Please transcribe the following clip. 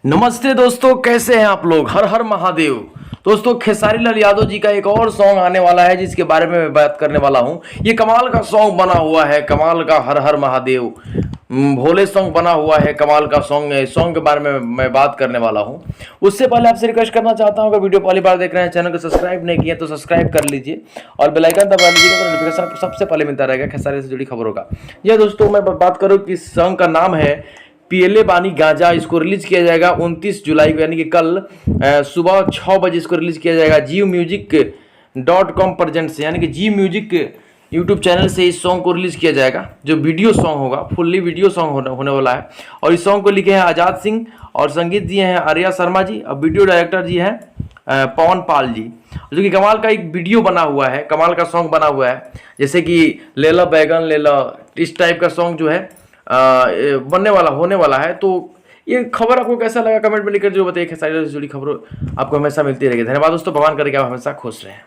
नमस्ते दोस्तों, कैसे हैं आप लोग। हर हर महादेव। दोस्तों, खेसारी लाल यादव जी का एक और सॉन्ग आने वाला है जिसके बारे में मैं बात करने वाला हूं। ये कमाल का सॉन्ग बना हुआ है, कमाल का हर हर महादेव भोले सॉन्ग बना हुआ है, कमाल का सॉन्ग है। सॉन्ग के बारे में मैं बात करने वाला हूं। उससे पहले आपसे रिक्वेस्ट करना चाहता हूं, अगर वीडियो पहली बार देख रहे हैं, चैनल को सब्सक्राइब नहीं किया तो सब्सक्राइब कर लीजिए और बेल आइकन दबा लीजिएगा तो नोटिफिकेशन आपको सबसे पहले मिलता रहेगा खेसारी से जुड़ी खबरों का। यह दोस्तों मैं बात करूँ कि सॉन्ग का नाम है पियले बानी गांजा। इसको रिलीज किया जाएगा 29 जुलाई को, यानी कि कल सुबह 6 बजे इसको रिलीज किया जाएगा JioMusic.com प्रेजेंट से, यानी कि जी म्यूजिक यूट्यूब चैनल से इस सॉन्ग को रिलीज किया जाएगा। जो वीडियो सॉन्ग होगा, फुल्ली वीडियो सॉन्ग होने वाला है। और इस सॉन्ग को लिखे हैं आजाद सिंह और संगीत दिए हैं आर्या शर्मा जी और वीडियो डायरेक्टर जी हैं पवन पाल जी। जो कि कमाल का एक वीडियो बना हुआ है, कमाल का सॉन्ग बना हुआ है। जैसे कि लेला बैगन लेला, इस टाइप का सॉन्ग जो है बनने वाला होने वाला है। तो ये खबर आपको कैसा लगा कमेंट में लिखकर जो बताइए। खेसारी से जुड़ी खबरों आपको हमेशा मिलती रहेगी। धन्यवाद दोस्तों, भगवान करे कि आप हमेशा खुश रहें।